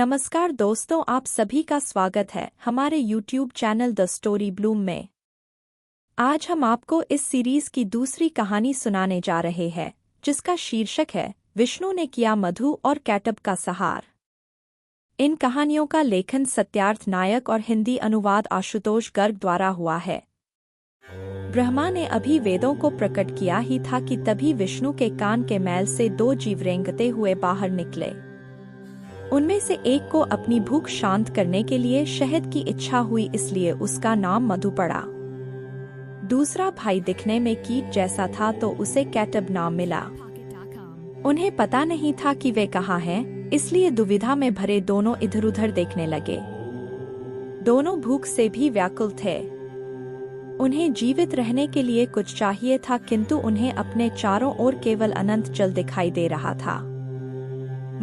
नमस्कार दोस्तों, आप सभी का स्वागत है हमारे YouTube channel the story Bloom में। आज हम आपको इस सीरीज की दूसरी कहानी सुनाने जा रहे हैं, जिसका शीर्षक है विष्णु ने किया मधु और कैटब का सहार। इन कहानियों का लेखन सत्यार्थ नायक और हिंदी अनुवाद आशुतोष गर्ग द्वारा हुआ है। ब्रह्मा ने अभी वेदों को प्रकट किया ही था कि तभी विष्णु के कान के मैल से दो जीव रेंगते हुए बाहर निकले। उनमें से एक को अपनी भूख शांत करने के लिए शहद की इच्छा हुई, इसलिए उसका नाम मधु पड़ा। दूसरा भाई दिखने में कीट जैसा था तो उसे कैटब नाम मिला। उन्हें पता नहीं था कि वे कहाँ हैं, इसलिए दुविधा में भरे दोनों इधर-उधर देखने लगे। दोनों भूख से भी व्याकुल थे। उन्हें जीवित रहने के लिए कुछ चाहिए था, किंतु उन्हें अपने चारों ओर केवल अनंत जल दिखाई दे रहा था।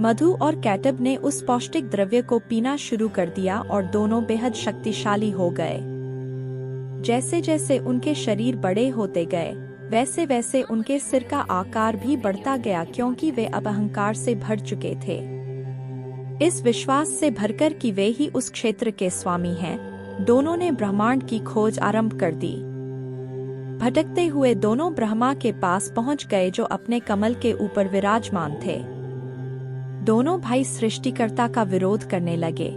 मधु और कैटब ने उस पौष्टिक द्रव्य को पीना शुरू कर दिया और दोनों बेहद शक्तिशाली हो गए। जैसे जैसे उनके शरीर बड़े होते गए, वैसे वैसे उनके सिर का आकार भी बढ़ता गया, क्योंकि वे अब अहंकार से भर चुके थे। इस विश्वास से भरकर कि वे ही उस क्षेत्र के स्वामी हैं, दोनों ने ब्रह्मांड की खोज आरंभ कर दी। भटकते हुए दोनों ब्रह्मा के पास पहुंच गए, जो अपने कमल के ऊपर विराजमान थे। दोनों भाई सृष्टिकर्ता का विरोध करने लगे।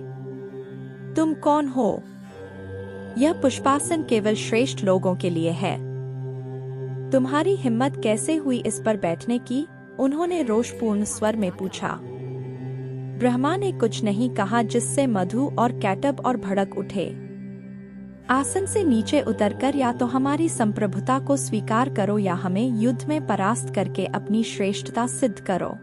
तुम कौन हो? यह पुष्पासन केवल श्रेष्ठ लोगों के लिए है। तुम्हारी हिम्मत कैसे हुई इस पर बैठने की? उन्होंने रोषपूर्ण स्वर में पूछा। ब्रह्मा ने कुछ नहीं कहा, जिससे मधु और कैटब और भड़क उठे। आसन से नीचे उतरकर या तो हमारी संप्रभुता को स्वीकार करो या हमें युद्ध में परास्त करके अपनी श्रेष्ठता सिद्ध करो।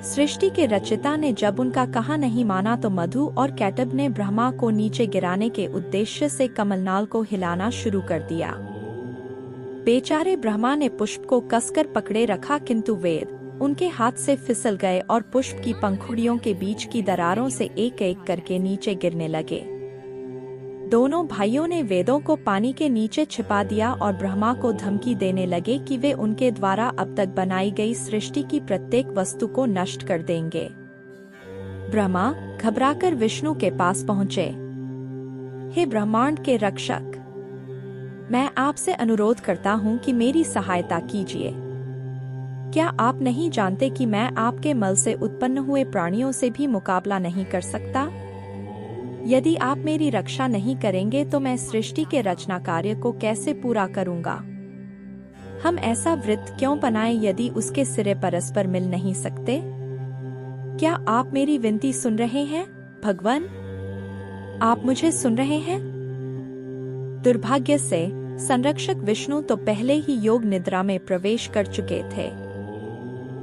सृष्टि के रचयिता ने जब उनका कहा नहीं माना, तो मधु और कैटब ने ब्रह्मा को नीचे गिराने के उद्देश्य से कमलनाल को हिलाना शुरू कर दिया। बेचारे ब्रह्मा ने पुष्प को कसकर पकड़े रखा, किंतु वेद उनके हाथ से फिसल गए और पुष्प की पंखुड़ियों के बीच की दरारों से एक एक करके नीचे गिरने लगे। दोनों भाइयों ने वेदों को पानी के नीचे छिपा दिया और ब्रह्मा को धमकी देने लगे कि वे उनके द्वारा अब तक बनाई गई सृष्टि की प्रत्येक वस्तु को नष्ट कर देंगे। ब्रह्मा घबराकर विष्णु के पास पहुंचे। हे ब्रह्मांड के रक्षक, मैं आपसे अनुरोध करता हूं कि मेरी सहायता कीजिए। क्या आप नहीं जानते कि मैं आपके मल से उत्पन्न हुए प्राणियों से भी मुकाबला नहीं कर सकता? यदि आप मेरी रक्षा नहीं करेंगे तो मैं सृष्टि के रचना कार्य को कैसे पूरा करूंगा? हम ऐसा वृत्त क्यों बनाएं यदि उसके सिरे परस्पर मिल नहीं सकते? क्या आप मेरी विनती सुन रहे हैं भगवान? आप मुझे सुन रहे हैं? दुर्भाग्य से संरक्षक विष्णु तो पहले ही योग निद्रा में प्रवेश कर चुके थे।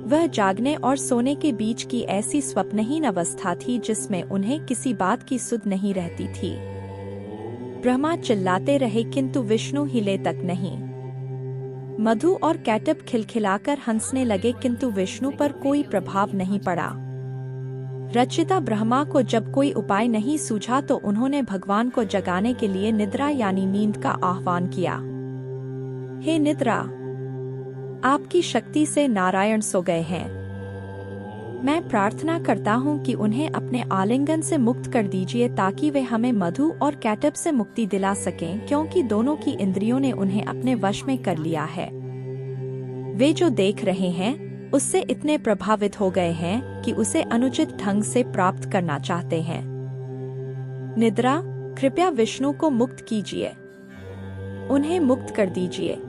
वह जागने और सोने के बीच की ऐसी स्वप्नहीन अवस्था थी जिसमें उन्हें किसी बात की सुध नहीं रहती थी। ब्रह्मा चिल्लाते रहे, किंतु विष्णु हिले तक नहीं। मधु और कैटब खिलखिलाकर हंसने लगे, किंतु विष्णु पर कोई प्रभाव नहीं पड़ा। रचयिता ब्रह्मा को जब कोई उपाय नहीं सूझा तो उन्होंने भगवान को जगाने के लिए निद्रा यानी नींद का आह्वान किया। हे निद्रा, आपकी शक्ति से नारायण सो गए हैं। मैं प्रार्थना करता हूँ कि उन्हें अपने आलिंगन से मुक्त कर दीजिए, ताकि वे हमें मधु और कैटब से मुक्ति दिला सकें, क्योंकि दोनों की इंद्रियों ने उन्हें अपने वश में कर लिया है। वे जो देख रहे हैं उससे इतने प्रभावित हो गए हैं कि उसे अनुचित ढंग से प्राप्त करना चाहते हैं। निद्रा, कृपया विष्णु को मुक्त कीजिए, उन्हें मुक्त कर दीजिए।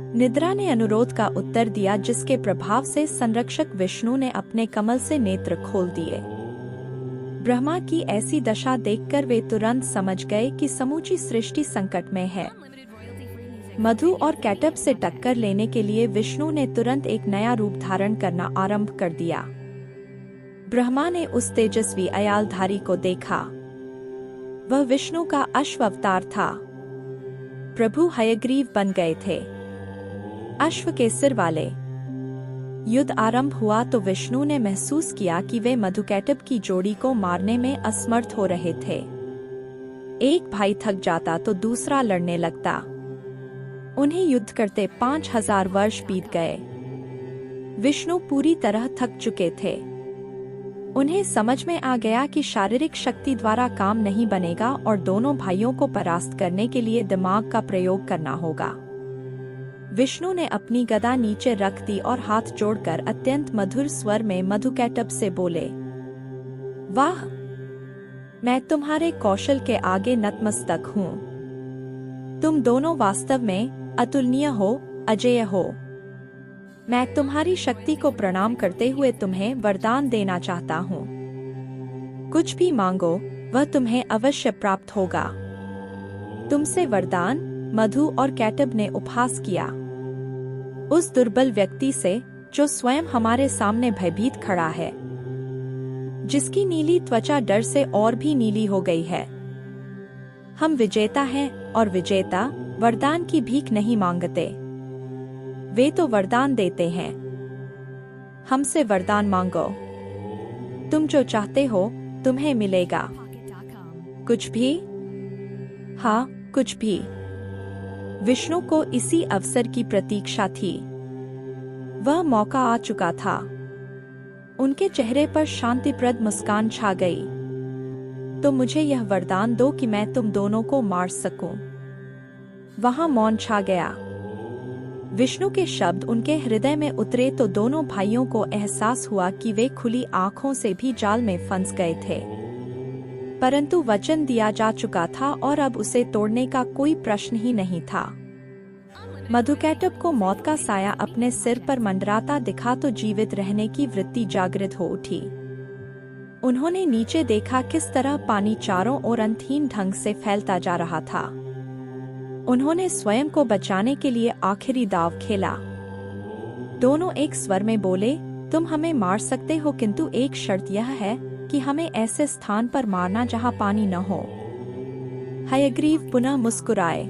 निद्रा ने अनुरोध का उत्तर दिया, जिसके प्रभाव से संरक्षक विष्णु ने अपने कमल से नेत्र खोल दिए। ब्रह्मा की ऐसी दशा देखकर वे तुरंत समझ गए कि समूची सृष्टि संकट में है। मधु और कैटब से टक्कर लेने के लिए विष्णु ने तुरंत एक नया रूप धारण करना आरंभ कर दिया। ब्रह्मा ने उस तेजस्वी अयालधारी को देखा। वह विष्णु का अश्व अवतार था। प्रभु हयग्रीव बन गए थे, अश्व के सिर वाले। युद्ध आरंभ हुआ तो विष्णु ने महसूस किया कि वे मधु कैटब की जोड़ी को मारने में असमर्थ हो रहे थे। एक भाई थक जाता तो दूसरा लड़ने लगता। उन्हें युद्ध करते 5000 वर्ष बीत गए। विष्णु पूरी तरह थक चुके थे। उन्हें समझ में आ गया कि शारीरिक शक्ति द्वारा काम नहीं बनेगा और दोनों भाइयों को परास्त करने के लिए दिमाग का प्रयोग करना होगा। विष्णु ने अपनी गदा नीचे रख दी और हाथ जोड़कर अत्यंत मधुर स्वर में मधुकैटभ से बोले, वाह, मैं तुम्हारे कौशल के आगे नतमस्तक हूँ। तुम दोनों वास्तव में अतुलनीय हो, अजेय हो। मैं तुम्हारी शक्ति को प्रणाम करते हुए तुम्हें वरदान देना चाहता हूँ। कुछ भी मांगो, वह तुम्हें अवश्य प्राप्त होगा। तुमसे वरदान, मधु और कैटभ ने उपहास किया। उस दुर्बल व्यक्ति से जो स्वयं हमारे सामने भयभीत खड़ा है, जिसकी नीली त्वचा डर से और भी नीली हो गई है। हम विजेता हैं और विजेता वरदान की भीख नहीं मांगते, वे तो वरदान देते हैं। हमसे वरदान मांगो, तुम जो चाहते हो तुम्हें मिलेगा। कुछ भी? हाँ, कुछ भी। विष्णु को इसी अवसर की प्रतीक्षा थी। वह मौका आ चुका था। उनके चेहरे पर शांतिप्रद मुस्कान छा गई। तो मुझे यह वरदान दो कि मैं तुम दोनों को मार सकूं। वहां मौन छा गया। विष्णु के शब्द उनके हृदय में उतरे तो दोनों भाइयों को एहसास हुआ कि वे खुली आंखों से भी जाल में फंस गए थे। परंतु वचन दिया जा चुका था और अब उसे तोड़ने का कोई प्रश्न ही नहीं था। मधुकैटभ को मौत का साया अपने सिर पर मंडराता दिखा तो जीवित रहने की वृत्ति जागृत हो उठी। उन्होंने नीचे देखा किस तरह पानी चारों ओर अंतहीन ढंग से फैलता जा रहा था। उन्होंने स्वयं को बचाने के लिए आखिरी दाव खेला। दोनों एक स्वर में बोले, तुम हमें मार सकते हो, किंतु एक शर्त यह है कि हमें ऐसे स्थान पर मारना जहां पानी न हो। हयग्रीव पुनः मुस्कुराए।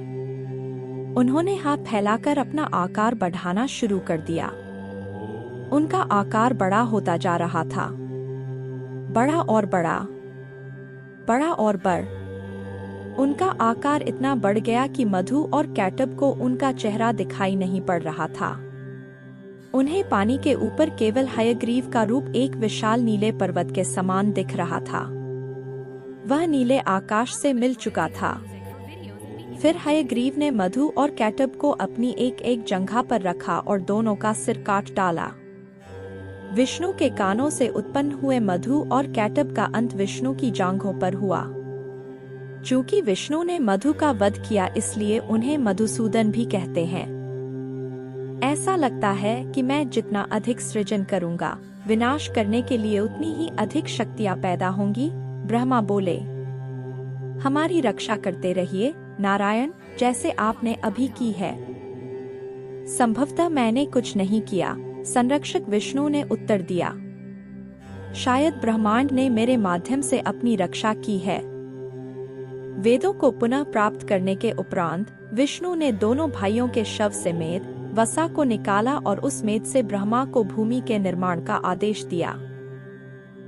उन्होंने हाथ फैलाकर अपना आकार बढ़ाना शुरू कर दिया। उनका आकार बड़ा होता जा रहा था, बड़ा और बड़ा, बड़ा और बढ़। उनका आकार इतना बढ़ गया कि मधु और कैटभ को उनका चेहरा दिखाई नहीं पड़ रहा था। उन्हें पानी के ऊपर केवल हयग्रीव का रूप एक विशाल नीले पर्वत के समान दिख रहा था। वह नीले आकाश से मिल चुका था। फिर हयग्रीव ने मधु और कैटभ को अपनी एक एक जंघा पर रखा और दोनों का सिर काट डाला। विष्णु के कानों से उत्पन्न हुए मधु और कैटभ का अंत विष्णु की जांघों पर हुआ। चूंकि विष्णु ने मधु का वध किया इसलिए उन्हें मधुसूदन भी कहते हैं। ऐसा लगता है कि मैं जितना अधिक सृजन करूंगा, विनाश करने के लिए उतनी ही अधिक शक्तियां पैदा होंगी। ब्रह्मा बोले, हमारी रक्षा करते रहिए नारायण, जैसे आपने अभी की है। संभवतः मैंने कुछ नहीं किया, संरक्षक विष्णु ने उत्तर दिया। शायद ब्रह्मांड ने मेरे माध्यम से अपनी रक्षा की है। वेदों को पुनः प्राप्त करने के उपरांत विष्णु ने दोनों भाइयों के शव से मेद, वसा को निकाला और उस मेद से ब्रह्मा को भूमि के निर्माण का आदेश दिया।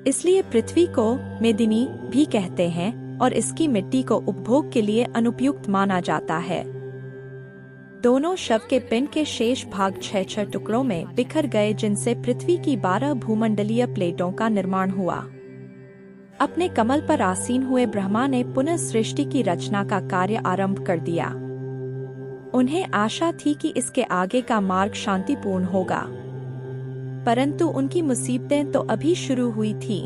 इसलिए पृथ्वी को मेदिनी भी कहते हैं और इसकी मिट्टी को उपभोग के लिए अनुपयुक्त माना जाता है। दोनों शव के पिंड के शेष भाग 6 टुकड़ों में बिखर गए, जिनसे पृथ्वी की 12 भूमंडलीय प्लेटों का निर्माण हुआ। अपने कमल पर आसीन हुए ब्रह्मा ने पुनः सृष्टि की रचना का कार्य आरंभ कर दिया। उन्हें आशा थी कि इसके आगे का मार्ग शांतिपूर्ण होगा, परंतु उनकी मुसीबतें तो अभी शुरू हुई थीं।